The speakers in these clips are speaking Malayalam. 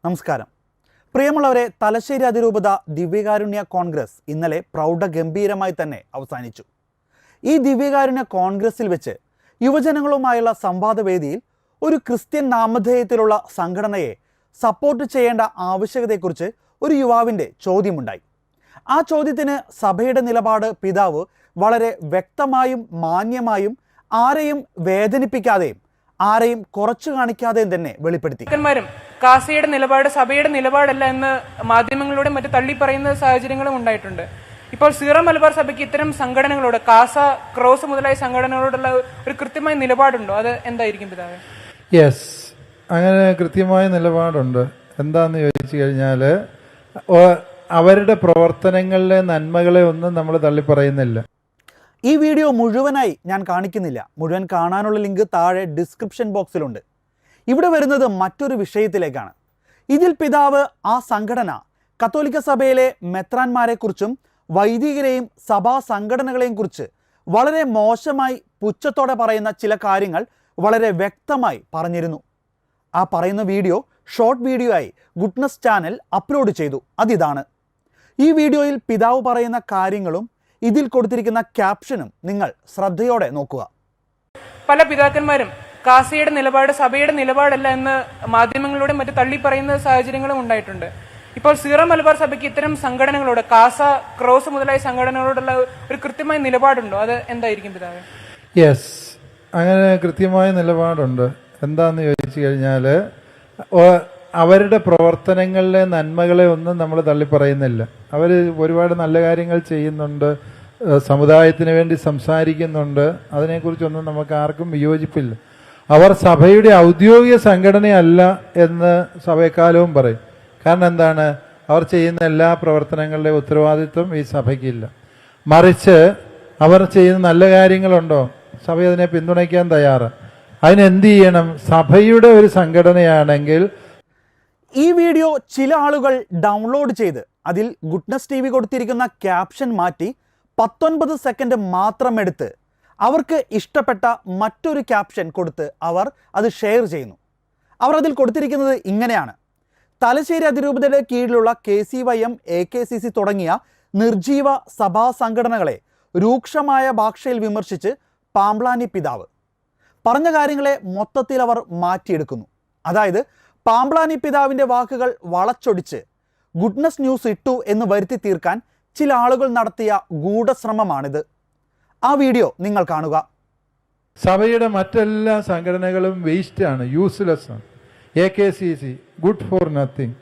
നമസ്കാരം. പ്രിയമുള്ളവരെ, തലശ്ശേരി അതിരൂപത ദിവ്യകാരുണ്യ കോൺഗ്രസ് ഇന്നലെ പ്രൗഢഗംഭീരമായി തന്നെ അവസാനിച്ചു. ഈ ദിവ്യകാരുണ്യ കോൺഗ്രസിൽ വെച്ച് യുവജനങ്ങളുമായുള്ള സംവാദവേദിയിൽ ഒരു ക്രിസ്ത്യൻ നാമധേയത്തിലുള്ള സംഘടനയെ സപ്പോർട്ട് ചെയ്യേണ്ട ആവശ്യകതയെക്കുറിച്ച് ഒരു യുവാവിൻ്റെ ചോദ്യമുണ്ടായി. ആ ചോദ്യത്തിന് സഭയുടെ നിലപാട് പിതാവ് വളരെ വ്യക്തമായും മാന്യമായും ആരെയും വേദനിപ്പിക്കാതെയും ആരെയും കുറച്ചു കാണിക്കാതെയും തന്നെ വെളിപ്പെടുത്തി. കാസയുടെ നിലപാട് സഭയുടെ നിലപാടല്ല എന്ന് മാധ്യമങ്ങളിലൂടെ മറ്റു തള്ളിപ്പറയുന്ന സാഹചര്യങ്ങളും ഉണ്ടായിട്ടുണ്ട്. ഇപ്പോൾ സീറോ മലബാർ സഭയ്ക്ക് ഇത്തരം സംഘടനകളോട്, കാസ, ക്രോസ് മുതലായ സംഘടനകളോടുള്ള ഒരു കൃത്യമായ നിലപാടുണ്ടോ? അത് എന്തായിരിക്കും പിതാവേ? യെസ്, അങ്ങനെ കൃത്യമായ നിലപാടുണ്ട്. എന്താന്ന് ചോദിച്ചു കഴിഞ്ഞാൽ അവരുടെ പ്രവർത്തനങ്ങളിലെ നന്മകളെ ഒന്നും നമ്മൾ തള്ളിപ്പറയുന്നില്ല. ഈ വീഡിയോ മുഴുവനായി ഞാൻ കാണിക്കുന്നില്ല. മുഴുവൻ കാണാനുള്ള ലിങ്ക് താഴെ ഡിസ്ക്രിപ്ഷൻ ബോക്സിലുണ്ട്. ഇവിടെ വരുന്നത് മറ്റൊരു വിഷയത്തിലേക്കാണ്. ഇതിൽ പിതാവ് ആ സംഘടന കത്തോലിക്ക സഭയിലെ മെത്രാന്മാരെക്കുറിച്ചും വൈദികരെയും സഭാ സംഘടനകളെയും കുറിച്ച് വളരെ മോശമായി പുച്ഛത്തോടെ പറയുന്ന ചില കാര്യങ്ങൾ വളരെ വ്യക്തമായി പറഞ്ഞിരുന്നു. ആ പറയുന്ന വീഡിയോ ഷോർട്ട് വീഡിയോ ആയി ഗുഡ്നസ് ചാനൽ അപ്ലോഡ് ചെയ്തു. അതിതാണ്. ഈ വീഡിയോയിൽ പിതാവ് പറയുന്ന കാര്യങ്ങളും ഇതിൽ കൊടുത്തിരിക്കുന്ന ക്യാപ്ഷനും നിങ്ങൾ ശ്രദ്ധയോടെ നോക്കുക. പല പിതാക്കന്മാരും കാസയുടെ നിലപാട് സഭയുടെ നിലപാടല്ല എന്ന് മാധ്യമങ്ങളിലൂടെ മറ്റു തള്ളിപ്പറയുന്ന സാഹചര്യങ്ങളും ഉണ്ടായിട്ടുണ്ട്. ഇപ്പോൾ സീറോ മലബാർ സഭയ്ക്ക് ഇത്തരം സംഘടനകളോട്, കാസ, ക്രോസ് മുതലായ സംഘടനകളോടുള്ള ഒരു കൃത്യമായ നിലപാടുണ്ടോ? അത് എന്തായിരിക്കും പിതാവേ? യെസ്, അങ്ങനെ കൃത്യമായ നിലപാടുണ്ട്. എന്താന്ന് ചോദിച്ചു കഴിഞ്ഞാൽ അവരുടെ പ്രവർത്തനങ്ങളിലെ നന്മകളെ ഒന്നും നമ്മൾ തള്ളിപ്പറയുന്നില്ല. അവർ ഒരുപാട് നല്ല കാര്യങ്ങൾ ചെയ്യുന്നുണ്ട്, സമുദായത്തിന് വേണ്ടി സംസാരിക്കുന്നുണ്ട്. അതിനെക്കുറിച്ചൊന്നും നമുക്ക് ആർക്കും വിയോജിപ്പില്ല. അവർ സഭയുടെ ഔദ്യോഗിക സംഘടനയല്ല എന്ന് സഭയെക്കാലവും പറയും. കാരണം എന്താണ്? അവർ ചെയ്യുന്ന എല്ലാ പ്രവർത്തനങ്ങളുടെ ഉത്തരവാദിത്വം ഈ സഭയ്ക്കില്ല. മറിച്ച് അവർ ചെയ്യുന്ന നല്ല കാര്യങ്ങളുണ്ടോ, സഭ അതിനെ പിന്തുണയ്ക്കാൻ തയ്യാറ്. അതിനെന്ത് ചെയ്യണം? സഭയുടെ ഒരു സംഘടനയാണെങ്കിൽ. ഈ വീഡിയോ ചില ആളുകൾ ഡൗൺലോഡ് ചെയ്ത് അതിൽ ഗുഡ്നസ് TV കൊടുത്തിരിക്കുന്ന ക്യാപ്ഷൻ മാറ്റി 19 സെക്കൻഡ് മാത്രം എടുത്ത് അവർക്ക് ഇഷ്ടപ്പെട്ട മറ്റൊരു ക്യാപ്ഷൻ കൊടുത്ത് അവർ അത് ഷെയർ ചെയ്യുന്നു. അവർ അതിൽ കൊടുത്തിരിക്കുന്നത് ഇങ്ങനെയാണ്: തലശ്ശേരി അതിരൂപതയുടെ കീഴിലുള്ള KCYM, AKCC തുടങ്ങിയ നിർജീവ സഭാ സംഘടനകളെ രൂക്ഷമായ ഭാഷയിൽ വിമർശിച്ച് പാമ്പ്ലാനി പിതാവ്. പറഞ്ഞ കാര്യങ്ങളെ മൊത്തത്തിൽ അവർ മാറ്റിയെടുക്കുന്നു. അതായത് പാമ്പ്ലാനി പിതാവിൻ്റെ വാക്കുകൾ വളച്ചൊടിച്ച് ഗുഡ്നസ് ന്യൂസ് ഇട്ടു എന്ന് വരുത്തി തീർക്കാൻ ചില ആളുകൾ നടത്തിയ ഗൂഢശ്രമമാണിത്. ആ വീഡിയോ നിങ്ങൾ കാണുക. സഭയുടെ മറ്റെല്ലാ സംഘടനകളും വേസ്റ്റാണ്, യൂസ്ലെസ് ആണ്. AKCC good for nothing.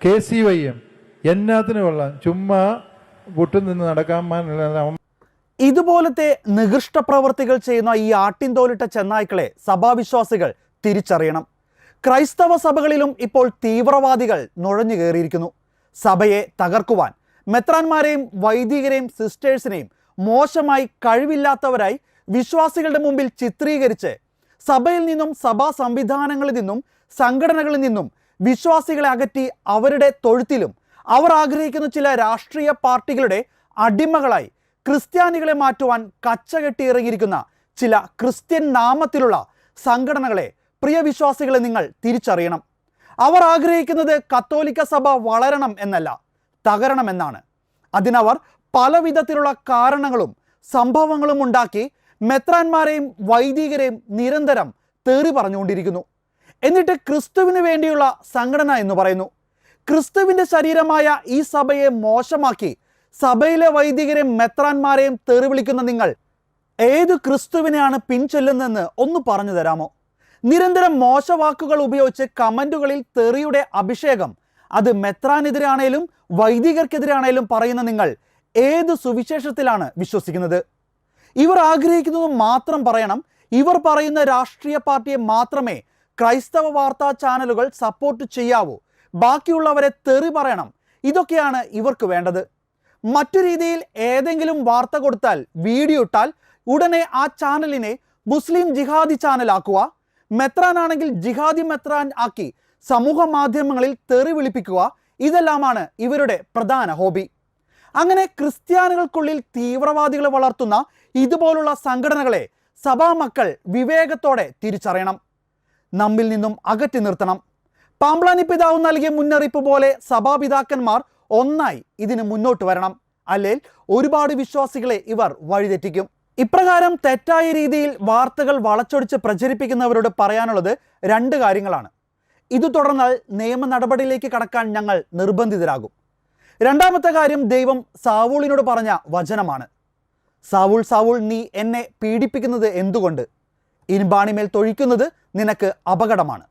KCYM എന്നാത്തിന് കൊള്ളാം, ചുമ്മാ പൊട്ടും നിന്ന് നടക്കാൻ. ഇതുപോലത്തെ നികൃഷ്ട പ്രവർത്തികൾ ചെയ്യുന്ന ഈ ആട്ടിൻതോലിട്ട ചെന്നായ്ക്കളെ സഭാവിശ്വാസികൾ തിരിച്ചറിയണം. ക്രൈസ്തവ സഭകളിലും ഇപ്പോൾ തീവ്രവാദികൾ നുഴഞ്ഞു കയറിയിരിക്കുന്നു. സഭയെ തകർക്കുവാൻ മെത്രാന്മാരെയും വൈദികരെയും സിസ്റ്റേഴ്സിനെയും മോശമായി കഴിവില്ലാത്തവരായി വിശ്വാസികളുടെ മുമ്പിൽ ചിത്രീകരിച്ച് സഭയിൽ നിന്നും സഭാ സംവിധാനങ്ങളിൽ നിന്നും സംഘടനകളിൽ നിന്നും വിശ്വാസികളെ അകറ്റി അവരുടെ തൊഴുത്തിലും അവർ ആഗ്രഹിക്കുന്ന ചില രാഷ്ട്രീയ പാർട്ടികളുടെ അടിമകളായി ക്രിസ്ത്യാനികളെ മാറ്റുവാൻ കച്ചകെട്ടി ഇറങ്ങിയിരിക്കുന്ന ചില ക്രിസ്ത്യൻ നാമത്തിലുള്ള സംഘടനകളെ പ്രിയ വിശ്വാസികളെ നിങ്ങൾ തിരിച്ചറിയണം. അവർ ആഗ്രഹിക്കുന്നത് കത്തോലിക്ക സഭ വളരണം എന്നല്ല, തകരണമെന്നാണ്. അതിനവർ പല വിധത്തിലുള്ള കാരണങ്ങളും സംഭവങ്ങളും ഉണ്ടാക്കി മെത്രാന്മാരെയും വൈദികരെയും നിരന്തരം തേറി പറഞ്ഞുകൊണ്ടിരിക്കുന്നു. എന്നിട്ട് ക്രിസ്തുവിന് വേണ്ടിയുള്ള സംഘടന എന്ന് പറയുന്നു. ക്രിസ്തുവിൻ്റെ ശരീരമായ ഈ സഭയെ മോശമാക്കി സഭയിലെ വൈദികരെയും മെത്രാന്മാരെയും തേറി വിളിക്കുന്ന നിങ്ങൾ ഏത് ക്രിസ്തുവിനെയാണ് പിൻചൊല്ലുന്നതെന്ന് ഒന്ന് പറഞ്ഞു തരാമോ? നിരന്തരം മോശവാക്കുകൾ ഉപയോഗിച്ച് കമൻറ്റുകളിൽ തെറിയുടെ അഭിഷേകം, അത് മെത്രാനെതിരാണേലും വൈദികർക്കെതിരാണേലും പറയുന്ന നിങ്ങൾ ഏത് സുവിശേഷത്തിലാണ് വിശ്വസിക്കുന്നത്? ഇവർ ആഗ്രഹിക്കുന്നത് മാത്രം പറയണം. ഇവർ പറയുന്ന രാഷ്ട്രീയ പാർട്ടിയെ മാത്രമേ ക്രൈസ്തവ വാർത്താ ചാനലുകൾ സപ്പോർട്ട് ചെയ്യാവൂ, ബാക്കിയുള്ളവരെ തെറി പറയണം. ഇതൊക്കെയാണ് ഇവർക്ക് വേണ്ടത്. മറ്റു രീതിയിൽ ഏതെങ്കിലും വാർത്ത കൊടുത്താൽ, വീഡിയോ ഇട്ടാൽ ഉടനെ ആ ചാനലിനെ മുസ്ലിം ജിഹാദി ചാനലാക്കുക, മെത്രാനാണെങ്കിൽ ജിഹാദി മെത്രാൻ ആക്കി സമൂഹ മാധ്യമങ്ങളിൽ തെറി വിളിപ്പിക്കുക. ഇതെല്ലാമാണ് ഇവരുടെ പ്രധാന ഹോബി. അങ്ങനെ ക്രിസ്ത്യാനികൾക്കുള്ളിൽ തീവ്രവാദികളെ വളർത്തുന്ന ഇതുപോലുള്ള സംഘടനകളെ സഭാമക്കൾ വിവേകത്തോടെ തിരിച്ചറിയണം. നമ്മിൽ നിന്നും അകറ്റി നിർത്തണം. പാമ്പ്ളാനി പിതാവ് നൽകിയ മുന്നറിയിപ്പ് പോലെ സഭാപിതാക്കന്മാർ ഒന്നായി ഇതിന് മുന്നോട്ട് വരണം. അല്ലെങ്കിൽ ഒരുപാട് വിശ്വാസികളെ ഇവർ വഴിതെറ്റിക്കും. ഇപ്രകാരം തെറ്റായ രീതിയിൽ വാർത്തകൾ വളച്ചൊടിച്ച് പ്രചരിപ്പിക്കുന്നവരോട് പറയാനുള്ളത് രണ്ട് കാര്യങ്ങളാണ്. ഇത് തുടർന്നാൽ നിയമ നടപടിയിലേക്ക് കടക്കാൻ ഞങ്ങൾ നിർബന്ധിതരാകും. രണ്ടാമത്തെ കാര്യം ദൈവം സാവൂളിനോട് പറഞ്ഞ വചനമാണ്. സാവൂൾ സാവൂൾ, നീ എന്നെ പീഡിപ്പിക്കുന്നത് എന്തുകൊണ്ട്? ഇരുമ്പാണിമേൽ തൊഴിക്കുന്നത് നിനക്ക് അപകടമാണ്.